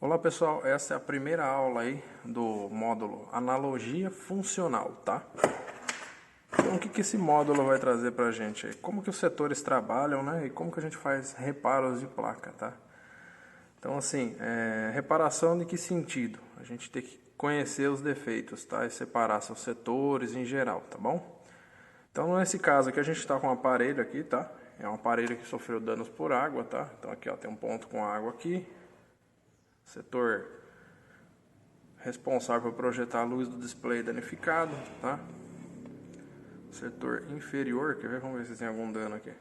Olá pessoal, essa é a primeira aula aí do módulo Analogia Funcional, tá? Então o que esse módulo vai trazer pra gente aí? Como que os setores trabalham, né? E como que a gente faz reparos de placa, tá? Então assim, reparação de que sentido? A gente tem que conhecer os defeitos, tá? E separar seus setores em geral, tá bom? Então nesse caso aqui a gente está com um aparelho aqui, tá? É um aparelho que sofreu danos por água, tá? Então aqui ó, tem um ponto com água aqui. Setor responsável por projetar a luz do display danificado, tá? Setor inferior, quer ver? Vamos ver se tem algum dano aqui.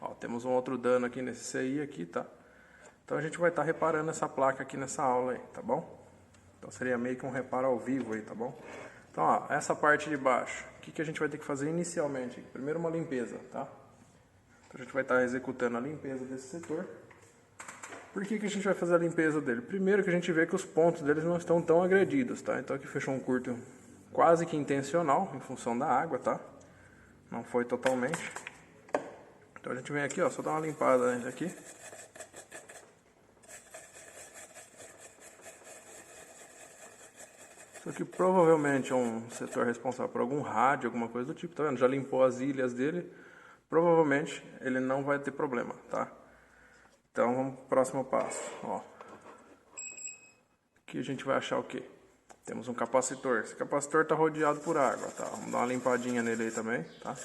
Ó, temos um outro dano aqui nesse CI aqui, tá? Então a gente vai estar reparando essa placa aqui nessa aula aí, tá bom? Então seria meio que um reparo ao vivo aí, tá bom? Então, ó, essa parte de baixo, o que a gente vai ter que fazer inicialmente? Primeiro uma limpeza, tá? Então a gente vai estar executando a limpeza desse setor. Por que a gente vai fazer a limpeza dele? Primeiro que a gente vê que os pontos deles não estão tão agredidos, tá? Então aqui fechou um curto quase que intencional, em função da água, tá? Não foi totalmente. Então a gente vem aqui, ó, só dá uma limpada nele aqui. Isso aqui provavelmente é um setor responsável por algum rádio, alguma coisa do tipo, tá vendo? Já limpou as ilhas dele, provavelmente ele não vai ter problema, tá? Então vamos pro próximo passo, ó. Aqui a gente vai achar o quê? Temos um capacitor. Esse capacitor está rodeado por água, tá? Vamos dar uma limpadinha nele aí também, tá?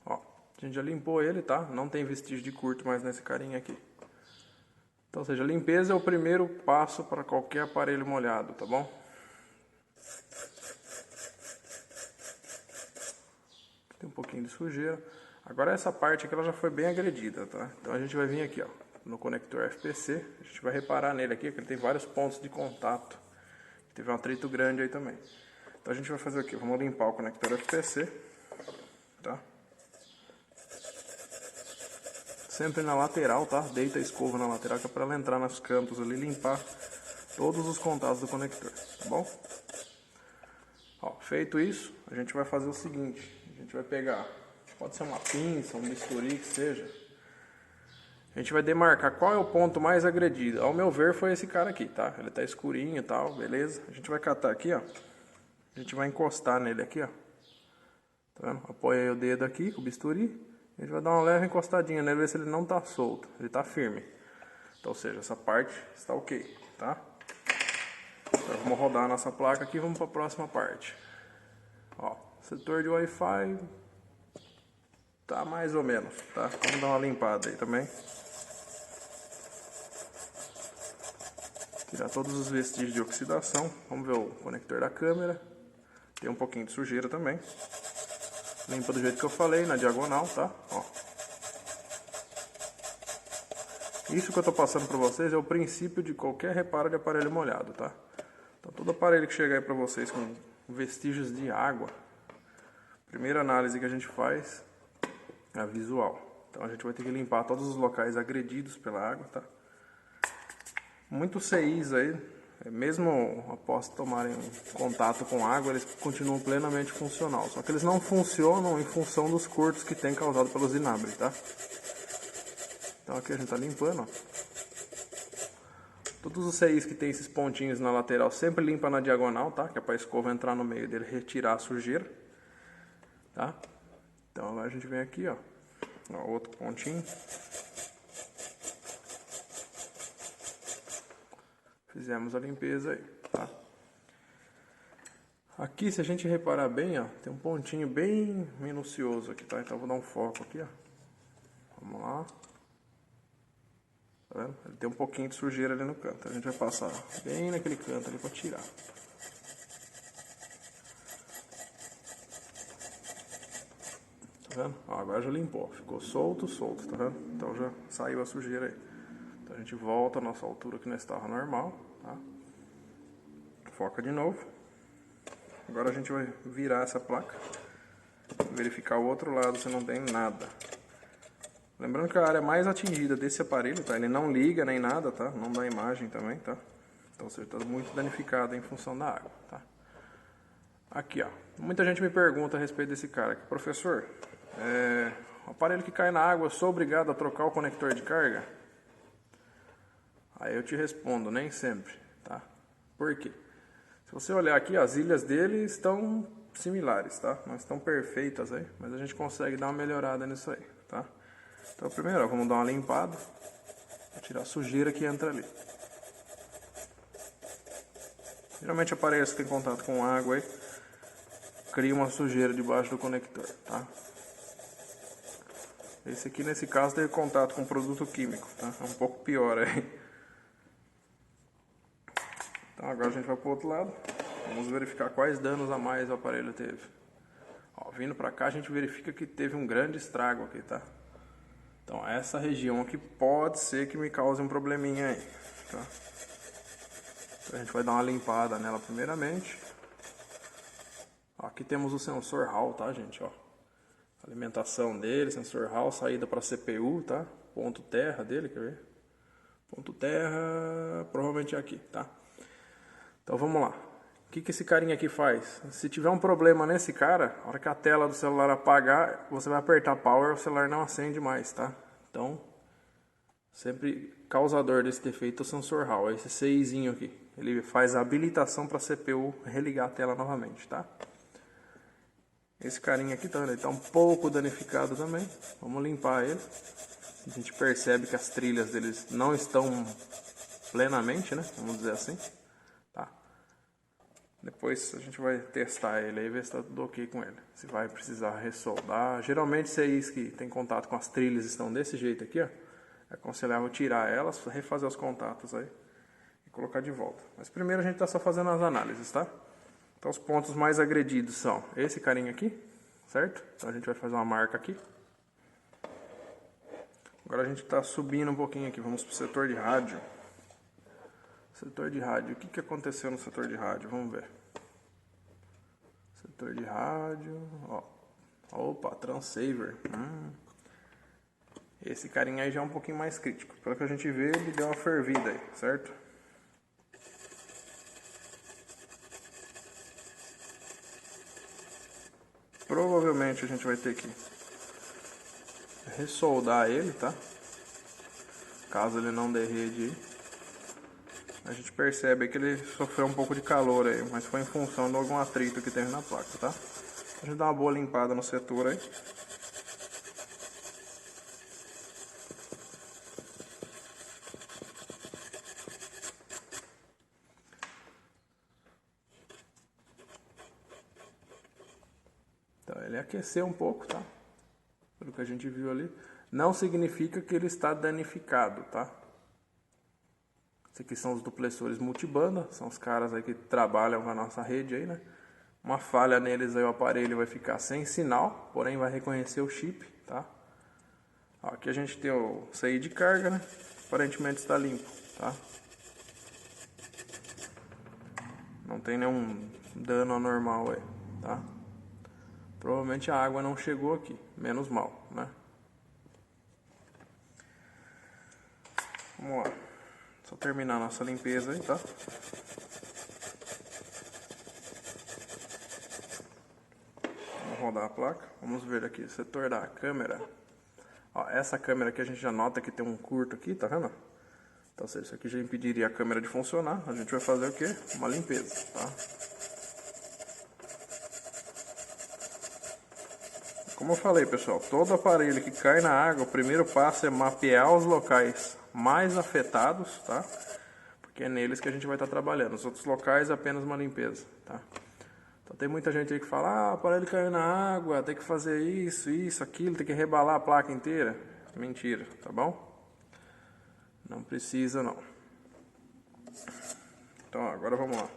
Ó, a gente já limpou ele, tá? Não tem vestígio de curto mais nesse carinha aqui. Então, ou seja, a limpeza é o primeiro passo para qualquer aparelho molhado, tá bom? Tem um pouquinho de sujeira. Agora essa parte aqui ela já foi bem agredida, tá? Então a gente vai vir aqui, ó, no conector FPC, a gente vai reparar nele aqui, que ele tem vários pontos de contato. Teve um atrito grande aí também. Então a gente vai fazer o quê? Vamos limpar o conector FPC, tá? Sempre na lateral, tá? Deita a escova na lateral, que é para ela entrar nos cantos ali e limpar todos os contatos do conector, tá bom? Ó, feito isso, a gente vai fazer o seguinte, a gente vai pegar, pode ser uma pinça, um bisturi, que seja. A gente vai demarcar qual é o ponto mais agredido. Ao meu ver foi esse cara aqui, tá? Ele tá escurinho e tal, beleza? A gente vai catar aqui, ó. A gente vai encostar nele aqui, ó. Tá vendo? Apoia aí o dedo aqui com o bisturi. A gente vai dar uma leve encostadinha nele, ver se ele não tá solto. Ele tá firme. Então, ou seja, essa parte está ok, tá? Então, vamos rodar a nossa placa aqui e vamos para a próxima parte. Ó, setor de Wi-Fi tá mais ou menos, tá? Vamos dar uma limpada aí também. Tirar todos os vestígios de oxidação. Vamos ver o conector da câmera. Tem um pouquinho de sujeira também. Limpa do jeito que eu falei, na diagonal, tá? Ó. Isso que eu tô passando para vocês é o princípio de qualquer reparo de aparelho molhado, tá? Então todo aparelho que chegar aí para vocês com vestígios de água, a primeira análise que a gente faz é a visual. Então a gente vai ter que limpar todos os locais agredidos pela água, tá? Muitos CIs aí, mesmo após tomarem contato com água, eles continuam plenamente funcional. Só que eles não funcionam em função dos curtos que tem causado pelos inabres, tá? Então aqui a gente tá limpando, ó. Todos os CIs que tem esses pontinhos na lateral sempre limpa na diagonal, tá? Que é para a escova entrar no meio dele e retirar a sujeira, tá? Então agora a gente vem aqui, ó outro pontinho. Fizemos a limpeza aí, tá? Aqui, se a gente reparar bem, ó, tem um pontinho bem minucioso aqui, tá? Então eu vou dar um foco aqui, ó. Vamos lá. Tá vendo? Ele tem um pouquinho de sujeira ali no canto. A gente vai passar bem naquele canto ali para tirar. Tá vendo? Ó, agora já limpou. Ficou solto, tá vendo? Então já saiu a sujeira aí. Então a gente volta a nossa altura que não estava normal, tá? Foca de novo. Agora a gente vai virar essa placa. Verificar o outro lado se não tem nada. Lembrando que a área mais atingida desse aparelho, tá? Ele não liga nem nada, tá? Não dá imagem também, tá? Então você está muito danificado em função da água, tá? Aqui, ó. Muita gente me pergunta a respeito desse cara aqui. Professor, o aparelho que cai na água, eu sou obrigado a trocar o conector de carga? Aí eu te respondo, nem sempre, tá? Por quê? Se você olhar aqui, as ilhas dele estão similares, tá? Não estão perfeitas aí, mas a gente consegue dar uma melhorada nisso aí, tá? Então primeiro, ó, vamos dar uma limpada, pra tirar a sujeira que entra ali. Geralmente aparelhos que tem contato com água aí, cria uma sujeira debaixo do conector, tá? Esse aqui nesse caso teve contato com produto químico, tá? É um pouco pior aí. Então agora a gente vai pro outro lado. Vamos verificar quais danos a mais o aparelho teve. Ó, vindo pra cá a gente verifica que teve um grande estrago aqui, tá? Então essa região aqui pode ser que me cause um probleminha aí, tá? Então, a gente vai dar uma limpada nela primeiramente. Ó, aqui temos o sensor Hall, tá, gente? Ó, alimentação dele, sensor Hall, saída para CPU, tá? Ponto terra dele, quer ver? Ponto terra, provavelmente é aqui, tá? Então vamos lá. O que esse carinha aqui faz? Se tiver um problema nesse cara, a hora que a tela do celular apagar, você vai apertar power, o celular não acende mais, tá? Então, sempre causador desse defeito é o sensor Hall, esse CIzinho aqui. Ele faz a habilitação para a CPU religar a tela novamente, tá? Esse carinha aqui, tá vendo? Ele tá um pouco danificado também. Vamos limpar ele. A gente percebe que as trilhas deles não estão plenamente, né? Vamos dizer assim. Tá. Depois a gente vai testar ele aí e ver se tá tudo ok com ele. Se vai precisar ressoldar. Geralmente CIs que tem contato com as trilhas estão desse jeito aqui, ó. É aconselhável tirar elas, refazer os contatos aí e colocar de volta. Mas primeiro a gente tá só fazendo as análises, tá? Então os pontos mais agredidos são esse carinha aqui, certo? Então a gente vai fazer uma marca aqui. Agora a gente está subindo um pouquinho aqui, vamos para o setor de rádio. Setor de rádio, o que aconteceu no setor de rádio? Vamos ver. Setor de rádio, ó. Opa, Transaver. Esse carinha aí já é um pouquinho mais crítico. Pelo que a gente vê, ele deu uma fervida aí, certo? Provavelmente a gente vai ter que ressoldar ele, tá? Caso ele não dê rede aí. A gente percebe que ele sofreu um pouco de calor aí, mas foi em função de algum atrito que teve na placa, tá? A gente dá uma boa limpada no setor aí. Então ele aqueceu um pouco, tá? Pelo que a gente viu ali. Não significa que ele está danificado, tá? Esses aqui são os duplessores multibanda, são os caras aí que trabalham com a nossa rede aí, né? Uma falha neles aí, o aparelho vai ficar sem sinal, porém vai reconhecer o chip, tá? Ó, aqui a gente tem o CI de carga, né? Aparentemente está limpo, tá? Não tem nenhum dano anormal aí, tá? Provavelmente a água não chegou aqui, menos mal, né? Vamos lá. Só terminar a nossa limpeza aí, tá? Vamos rodar a placa. Vamos ver aqui, setor da câmera. Ó, essa câmera aqui a gente já nota que tem um curto aqui, tá vendo? Então, se isso aqui já impediria a câmera de funcionar, a gente vai fazer o quê? Uma limpeza, tá? Como eu falei, pessoal, todo aparelho que cai na água, o primeiro passo é mapear os locais mais afetados, tá? Porque é neles que a gente vai estar trabalhando. Os outros locais é apenas uma limpeza, tá? Então tem muita gente aí que fala, ah, o aparelho caiu na água, tem que fazer isso, aquilo, tem que rebalar a placa inteira. Mentira, tá bom? Não precisa não. Então agora vamos lá.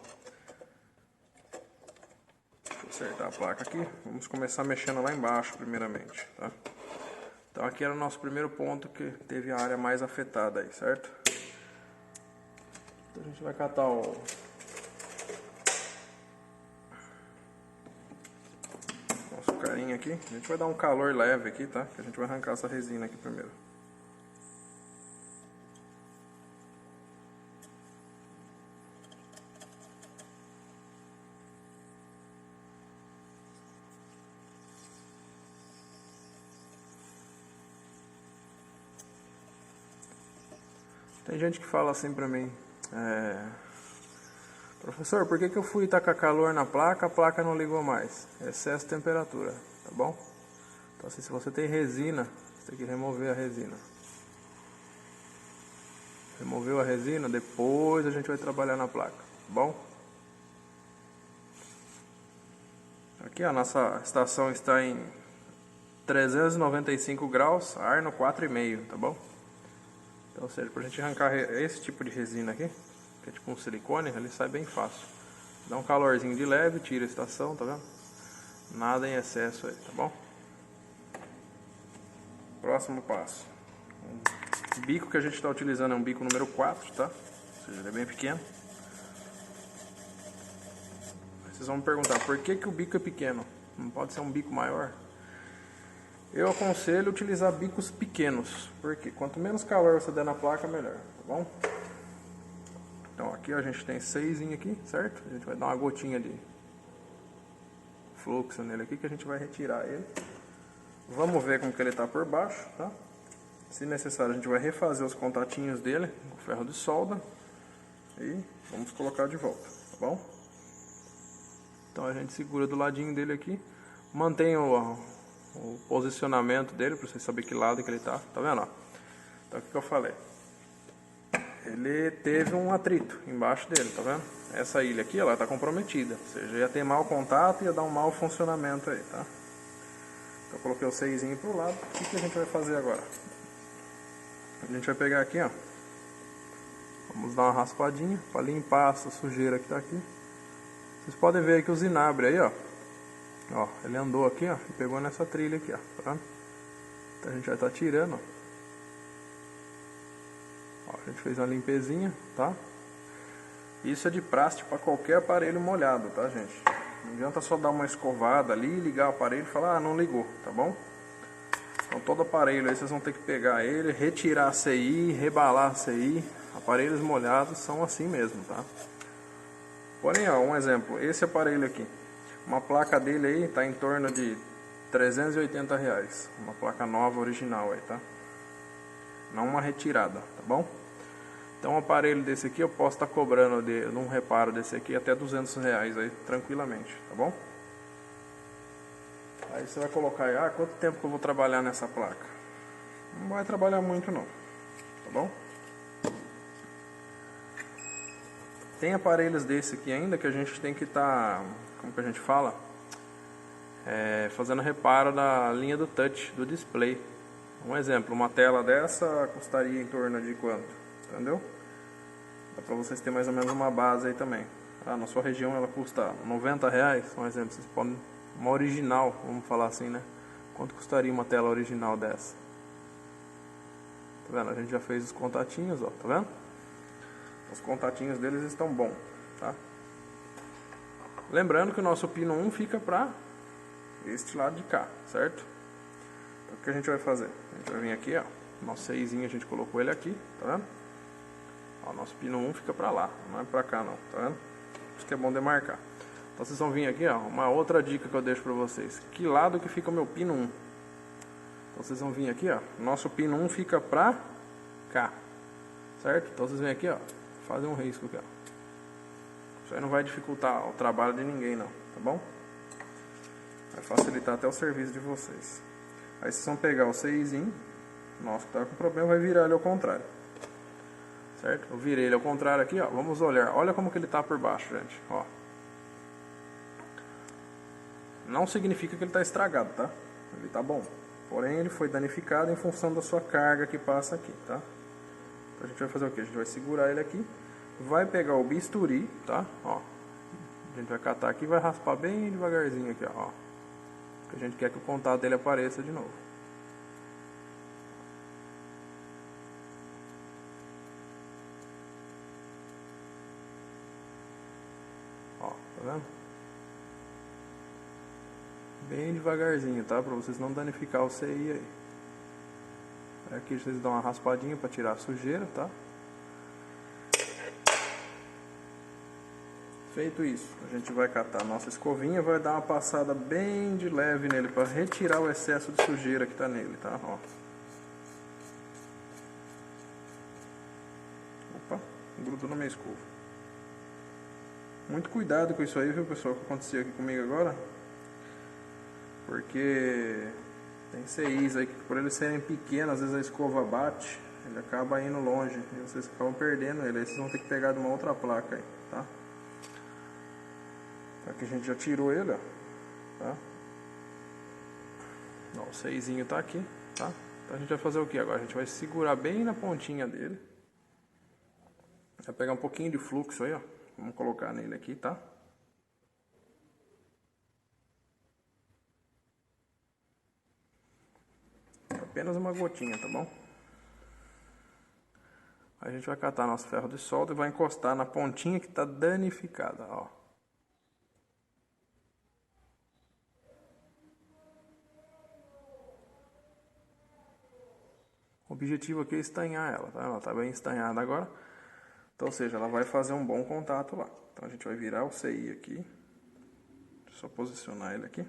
Acertar a placa aqui, vamos começar mexendo lá embaixo primeiramente, tá? Então aqui era o nosso primeiro ponto que teve a área mais afetada aí, certo? Então a gente vai catar o nosso carinha aqui, a gente vai dar um calor leve aqui, tá? Que a gente vai arrancar essa resina aqui primeiro. Tem gente que fala assim pra mim, professor, por que eu fui tacar calor na placa, a placa não ligou mais? Excesso de temperatura, tá bom? Então assim, se você tem resina, você tem que remover a resina. Removeu a resina, depois a gente vai trabalhar na placa, tá bom? Aqui a nossa estação está em 395 graus, ar no 4,5, tá bom? Então, ou seja, pra gente arrancar esse tipo de resina aqui, que é tipo um silicone, ele sai bem fácil. Dá um calorzinho de leve, tira a estação, tá vendo? Nada em excesso aí, tá bom? Próximo passo. O bico que a gente está utilizando é um bico número 4, tá? Ou seja, ele é bem pequeno. Vocês vão me perguntar, por que o bico é pequeno? Não pode ser um bico maior? Eu aconselho utilizar bicos pequenos, porque quanto menos calor você der na placa, melhor, tá bom? Então aqui ó, a gente tem 6 aqui, certo? A gente vai dar uma gotinha de fluxo nele aqui, que a gente vai retirar ele. Vamos ver como que ele está por baixo, tá? Se necessário, a gente vai refazer os contatinhos dele com ferro de solda e vamos colocar de volta, tá bom? Então a gente segura do ladinho dele aqui, mantém o posicionamento dele para você saber que lado que ele tá vendo? Ó? Então o que eu falei? Ele teve um atrito embaixo dele, tá vendo? Essa ilha aqui, ela tá comprometida, ou seja, ia ter mau contato e ia dar um mau funcionamento aí, tá? Então eu coloquei o 6 pro lado. O que a gente vai fazer agora? A gente vai pegar aqui, ó. Vamos dar uma raspadinha para limpar essa sujeira que tá aqui. Vocês podem ver aí que o zinabre aí, ó. Ó, ele andou aqui, ó, e pegou nessa trilha aqui, ó, tá vendo? Então a gente já tá tirando, ó. A gente fez uma limpezinha, tá? Isso é de praxe para qualquer aparelho molhado, tá, gente? Não adianta só dar uma escovada ali, ligar o aparelho e falar, ah, não ligou, tá bom? Então todo aparelho aí vocês vão ter que pegar ele, retirar a CI, rebalar a CI. Aparelhos molhados são assim mesmo, tá? Porém, ó, um exemplo, esse aparelho aqui, uma placa dele aí tá em torno de R$380, uma placa nova original aí, tá? Não uma retirada, tá bom? Então um aparelho desse aqui eu posso estar cobrando num reparo desse aqui até R$200 aí, tranquilamente, tá bom? Aí você vai colocar aí, quanto tempo que eu vou trabalhar nessa placa? Não vai trabalhar muito não, tá bom? Tem aparelhos desse aqui ainda que a gente tem que estar, como que a gente fala? Fazendo reparo da linha do touch, do display. Um exemplo, uma tela dessa custaria em torno de quanto? Entendeu? Dá pra vocês terem mais ou menos uma base aí também. Na sua região ela custa R$90, um exemplo, vocês podem... Uma original, vamos falar assim, né? Quanto custaria uma tela original dessa? Tá vendo? A gente já fez os contatinhos, ó, tá vendo? Os contatinhos deles estão bons, tá? Lembrando que o nosso pino 1 fica pra este lado de cá, certo? Então o que a gente vai fazer? A gente vai vir aqui, ó, nosso 6 a gente colocou ele aqui, tá vendo? Ó, nosso pino 1 fica pra lá, não é pra cá não, tá vendo? Isso que é bom demarcar. Então vocês vão vir aqui, ó, uma outra dica que eu deixo pra vocês. Que lado que fica o meu pino 1? Então vocês vão vir aqui, ó, nosso pino 1 fica pra cá, certo? Então vocês vêm aqui, ó, fazem um risco aqui, ó. Isso aí não vai dificultar o trabalho de ninguém não, tá bom? Vai facilitar até o serviço de vocês. Aí vocês vão pegar o 6, nosso que tá com problema, vai virar ele ao contrário, certo? Eu virei ele ao contrário aqui, ó, vamos olhar, olha como que ele tá por baixo, gente, ó. Não significa que ele está estragado, tá? Ele tá bom. Porém, ele foi danificado em função da sua carga que passa aqui, tá? Então a gente vai fazer o quê? A gente vai segurar ele aqui, vai pegar o bisturi, tá? Ó, a gente vai catar aqui e vai raspar bem devagarzinho aqui, ó. Porque a gente quer que o contato dele apareça de novo. Ó, tá vendo? Bem devagarzinho, tá? Pra vocês não danificar o CI aí. Aqui vocês dão uma raspadinha pra tirar a sujeira, tá? Feito isso, a gente vai catar a nossa escovinha, vai dar uma passada bem de leve nele pra retirar o excesso de sujeira que tá nele, tá? Ó. Opa, grudou na minha escova. Muito cuidado com isso aí, viu, pessoal, que aconteceu aqui comigo agora. Porque tem CIs aí que, por eles serem pequenos, às vezes a escova bate, ele acaba indo longe e vocês acabam perdendo ele. Aí vocês vão ter que pegar de uma outra placa aí, tá? Aqui a gente já tirou ele, ó, tá? Ó, o CIzinho tá aqui, tá? Então a gente vai fazer o que agora? A gente vai segurar bem na pontinha dele. Vai pegar um pouquinho de fluxo aí, ó. Vamos colocar nele aqui, tá? Apenas uma gotinha, tá bom? A gente vai catar nosso ferro de solda e vai encostar na pontinha que tá danificada, ó. O objetivo aqui é estanhar ela, tá? Ela tá bem estanhada agora. Então, ou seja, ela vai fazer um bom contato lá. Então a gente vai virar o CI aqui. Deixa eu só posicionar ele aqui.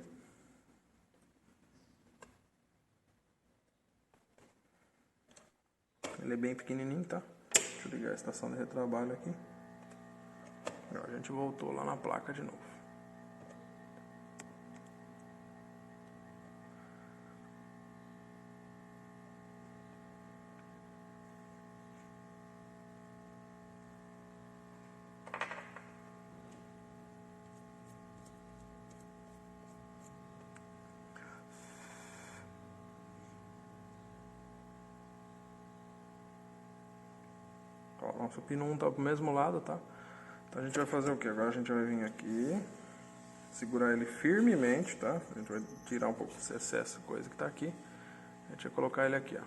Ele é bem pequenininho, tá? Deixa eu ligar a estação de retrabalho aqui. Agora a gente voltou lá na placa de novo. Ó, nosso pino 1 tá pro mesmo lado, tá? Então a gente vai fazer o que? Agora a gente vai vir aqui, segurar ele firmemente, tá? A gente vai tirar um pouco desse excesso, coisa que tá aqui. A gente vai colocar ele aqui, ó.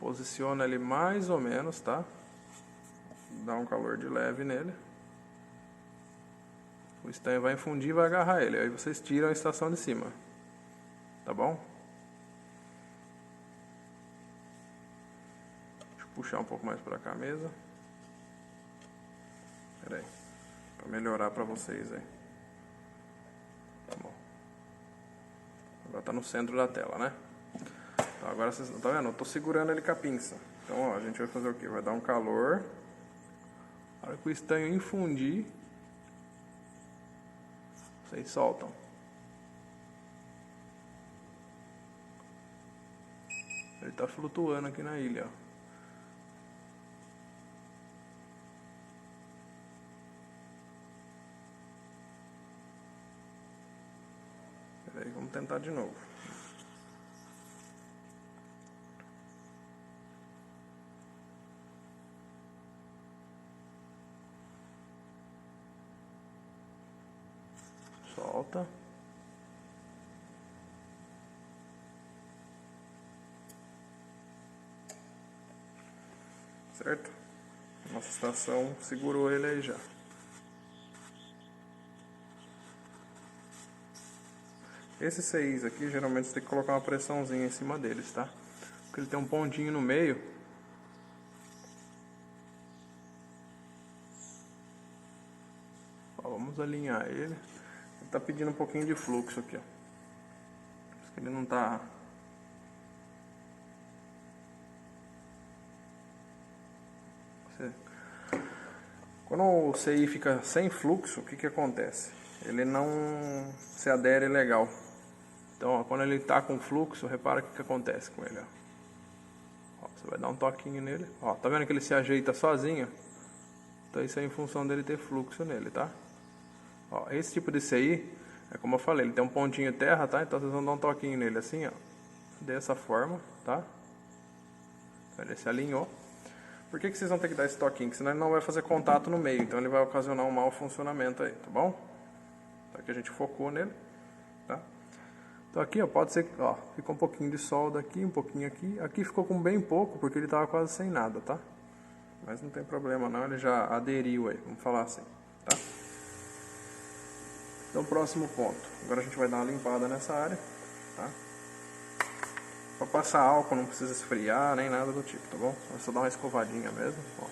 Posiciona ele mais ou menos, tá? Dá um calor de leve nele. O estanho vai infundir e vai agarrar ele. Aí vocês tiram a estação de cima. Tá bom? Deixa eu puxar um pouco mais pra cá a mesa. Pera aí. Pra melhorar pra vocês aí. Tá bom. Agora tá no centro da tela, né? Então agora vocês tá vendo? Eu tô segurando ele com a pinça. Então ó, a gente vai fazer o que? Vai dar um calor. Na hora que o estanho infundir, vocês soltam. Ele tá flutuando aqui na ilha, ó. Peraí, vamos tentar de novo. Solta. Certo? Nossa estação segurou ele aí já. Esses CIs aqui, geralmente você tem que colocar uma pressãozinha em cima deles, tá? Porque ele tem um pontinho no meio. Ó, vamos alinhar ele. Ele tá pedindo um pouquinho de fluxo aqui, ó. Por isso que ele não tá... Quando o CI fica sem fluxo, o que que acontece? Ele não se adere legal. Então, ó, quando ele tá com fluxo, repara o que que acontece com ele, ó. Ó, você vai dar um toquinho nele. Ó, tá vendo que ele se ajeita sozinho? Então isso é em função dele ter fluxo nele, tá? Ó, esse tipo de CI, é como eu falei, ele tem um pontinho terra, tá? Então vocês vão dar um toquinho nele assim, ó. Dessa forma, tá? Então ele se alinhou. Por que que vocês vão ter que dar esse toquinho? Porque senão ele não vai fazer contato no meio, então ele vai ocasionar um mau funcionamento aí, tá bom? Então aqui a gente focou nele, tá? Então aqui, ó, pode ser que, ó, ficou um pouquinho de solda aqui, um pouquinho aqui. Aqui ficou com bem pouco, porque ele tava quase sem nada, tá? Mas não tem problema não, ele já aderiu aí, vamos falar assim, tá? Então, próximo ponto. Agora a gente vai dar uma limpada nessa área, tá? Pra passar álcool não precisa esfriar, nem nada do tipo, tá bom? É só dar uma escovadinha mesmo, ó.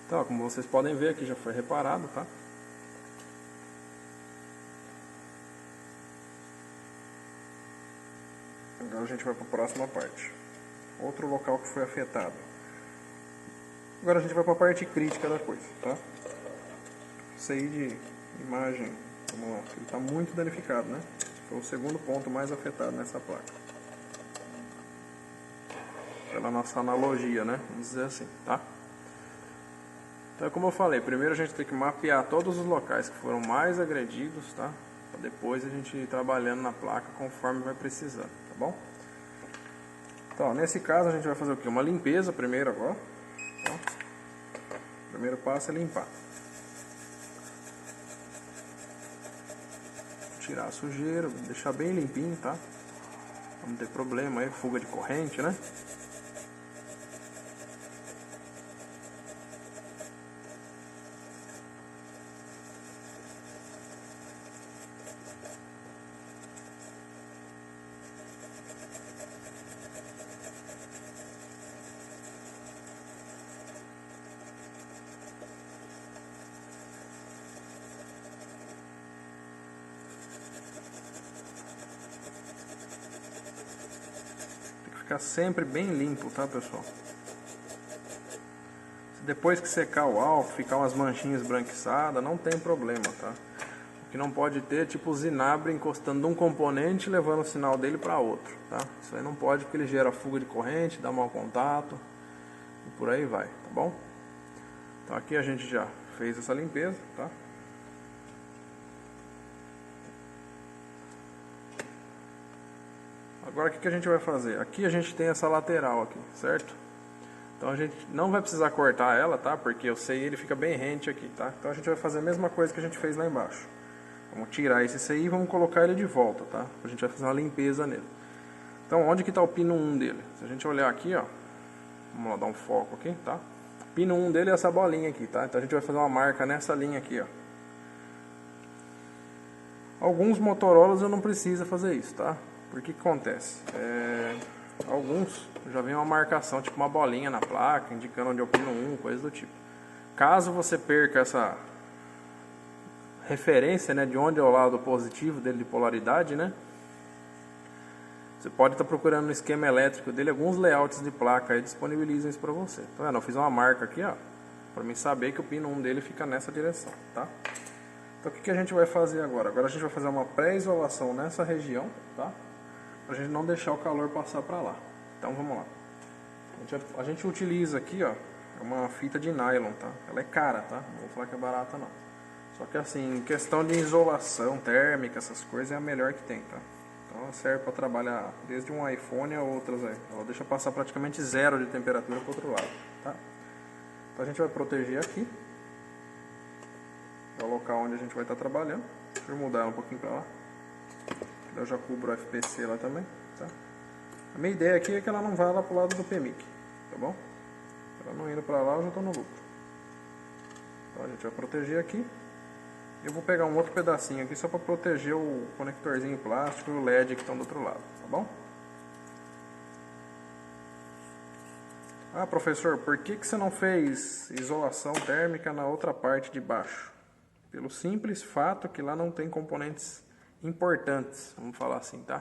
Então, como vocês podem ver aqui, já foi reparado, tá? Agora a gente vai para a próxima parte. Outro local que foi afetado. Agora a gente vai para a parte crítica da coisa, tá? Isso aí de imagem, vamos lá, ele está muito danificado, né? Foi o segundo ponto mais afetado nessa placa. Pela nossa analogia, né? Vamos dizer assim, tá? Então, como eu falei, primeiro a gente tem que mapear todos os locais que foram mais agredidos, tá? Pra depois a gente ir trabalhando na placa conforme vai precisando, tá bom? Então, nesse caso a gente vai fazer o quê? Uma limpeza primeiro agora. Tá? O primeiro passo é limpar. Tirar a sujeira, deixar bem limpinho, tá? Pra não ter problema aí, fuga de corrente, né? Ficar sempre bem limpo, tá, pessoal? Depois que secar o álcool, ficar umas manchinhas esbranquiçadas, não tem problema, tá? O que não pode ter é tipo zinabre encostando de um componente e levando o sinal dele para outro, tá? Isso aí não pode porque ele gera fuga de corrente, dá mau contato e por aí vai, tá bom? Então aqui a gente já fez essa limpeza, tá? Agora o que a gente vai fazer? Aqui a gente tem essa lateral aqui, certo? Então a gente não vai precisar cortar ela, tá? Porque o CI ele fica bem rente aqui, tá? Então a gente vai fazer a mesma coisa que a gente fez lá embaixo. Vamos tirar esse CI e vamos colocar ele de volta, tá? A gente vai fazer uma limpeza nele. Então onde que está o pino 1 dele? Se a gente olhar aqui, ó, vamos lá dar um foco aqui, tá? O pino 1 dele é essa bolinha aqui, tá? Então a gente vai fazer uma marca nessa linha aqui, ó. Alguns Motorolas eu não preciso fazer isso, tá? Porque que acontece? Alguns já vem uma marcação, tipo uma bolinha na placa, indicando onde é o pino 1, coisa do tipo. Caso você perca essa referência, né, de onde é o lado positivo dele de polaridade, né? Você pode estar procurando no esquema elétrico dele, alguns layouts de placa aí disponibilizam isso para você. Tá vendo? Eu fiz uma marca aqui, ó, para mim saber que o pino 1 dele fica nessa direção, tá? Então o que a gente vai fazer agora? Agora a gente vai fazer uma pré-isolação nessa região, tá? Pra gente não deixar o calor passar para lá. Então vamos lá. A gente utiliza aqui, ó, uma fita de nylon, tá? Ela é cara, tá? Não vou falar que é barata não. Só que assim, em questão de isolação térmica, essas coisas é a melhor que tem, tá? Então ela serve para trabalhar desde um iPhone a outras aí. Ela deixa passar praticamente zero de temperatura para o outro lado, tá? Então a gente vai proteger aqui. É o local onde a gente vai estar trabalhando. Deixa eu mudar ela um pouquinho para lá. Eu já cubro o FPC lá também, tá? A minha ideia aqui é que ela não vá lá pro lado do PMIC, tá bom? Ela não indo para lá, eu já estou no lucro. Então a gente vai proteger aqui. Eu vou pegar um outro pedacinho aqui só para proteger o conectorzinho plástico e o LED que estão do outro lado, tá bom? Ah, professor, por que você não fez isolação térmica na outra parte de baixo? Pelo simples fato que lá não tem componentes importantes, vamos falar assim, tá?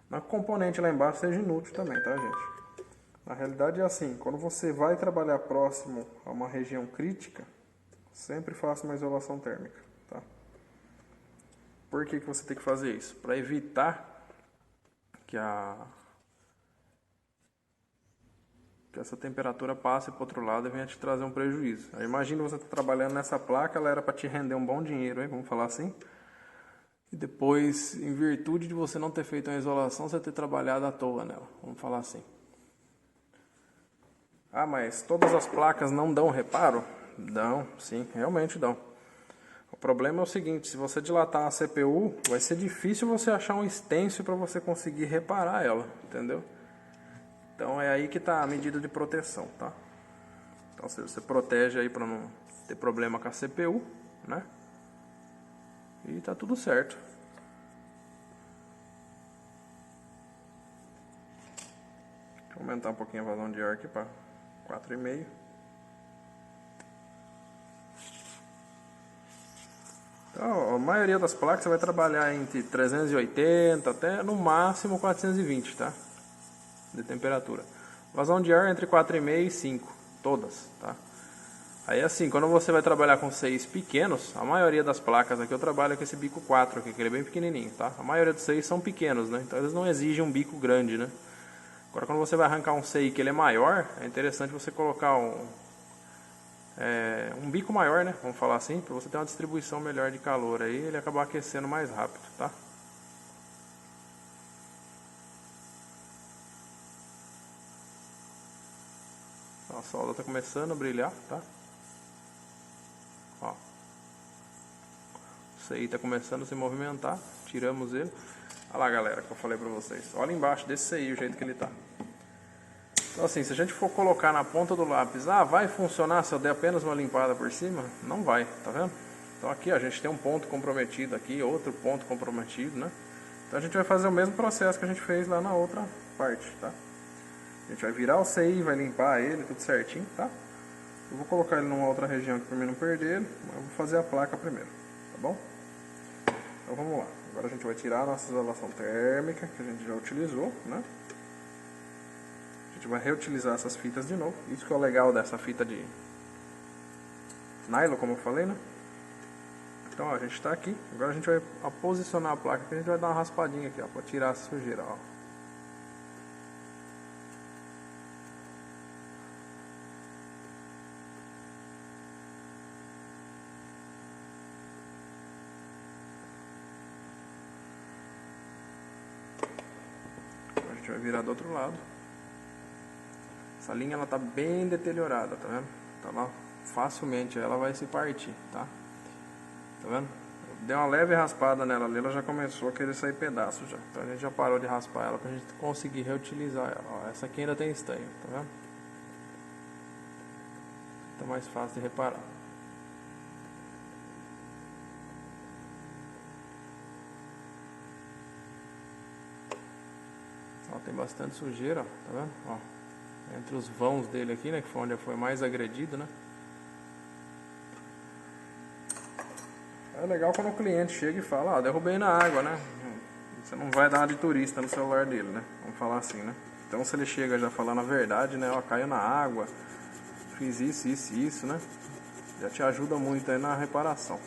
Não que o componente lá embaixo seja inútil também, tá, gente? Na realidade é assim, quando você vai trabalhar próximo a uma região crítica, sempre faça uma isolação térmica, tá? Por que você tem que fazer isso? Para evitar que essa temperatura passe para o outro lado e venha te trazer um prejuízo. Imagina você tá trabalhando nessa placa, ela era para te render um bom dinheiro, hein? Vamos falar assim? E depois, em virtude de você não ter feito uma isolação, você ter trabalhado à toa nela. Vamos falar assim. Ah, mas todas as placas não dão reparo? Dão, sim, realmente dão. O problema é o seguinte, se você dilatar a CPU, vai ser difícil você achar um stencil para você conseguir reparar ela, entendeu? Então é aí que está a medida de proteção, tá? Então você protege aí para não ter problema com a CPU, né? E tá tudo certo. Deixa eu aumentar um pouquinho a vazão de ar aqui para 4,5. Então, a maioria das placas você vai trabalhar entre 380 até no máximo 420, tá? De temperatura. Vazão de ar entre 4,5 e 5, todas, tá? Aí assim, quando você vai trabalhar com seios pequenos, a maioria das placas aqui eu trabalho com esse bico 4 aqui, que ele é bem pequenininho, tá? A maioria dos seios são pequenos, né? Então eles não exigem um bico grande, né? Agora quando você vai arrancar um seio que ele é maior, é interessante você colocar um bico maior, né? Vamos falar assim, para você ter uma distribuição melhor de calor aí, ele acabar aquecendo mais rápido, tá? A solda está começando a brilhar, tá? Ó. Isso aí está começando a se movimentar. Tiramos ele. Olha lá, galera, que eu falei pra vocês. Olha embaixo desse aí o jeito que ele tá. Então assim, se a gente for colocar na ponta do lápis, vai funcionar se eu der apenas uma limpada por cima? Não vai, tá vendo? Então aqui ó, a gente tem um ponto comprometido aqui, outro ponto comprometido, né? Então a gente vai fazer o mesmo processo que a gente fez lá na outra parte, tá? A gente vai virar o CI, vai limpar ele, tudo certinho, tá? Eu vou colocar ele numa outra região aqui pra mim não perder ele, mas eu vou fazer a placa primeiro, tá bom? Então vamos lá. Agora a gente vai tirar a nossa isolação térmica, que a gente já utilizou, né? A gente vai reutilizar essas fitas de novo. Isso que é o legal dessa fita de nylon, como eu falei, né? Então ó, a gente está aqui. Agora a gente vai posicionar a placa aqui, a gente vai dar uma raspadinha aqui, ó, para tirar essa sujeira, ó. A gente vai virar do outro lado. Essa linha ela tá bem deteriorada, tá vendo? Tá lá, facilmente ela vai se partir, tá? Tá vendo? Deu uma leve raspada nela ali, ela já começou a querer sair pedaço já. Então a gente já parou de raspar ela pra gente conseguir reutilizar ela. Ó, essa aqui ainda tem estanho, tá vendo? Tá mais fácil de reparar. Ó, tem bastante sujeira, ó, tá vendo? Ó, entre os vãos dele aqui, né, que foi onde foi mais agredido, né? É legal quando o cliente chega e fala, derrubei na água, né? Você não vai dar uma de turista no celular dele, né? Vamos falar assim, né? Então se ele chega já falando a verdade, né? Ó, caiu na água, fiz isso, isso, isso, né? Já te ajuda muito aí na reparação.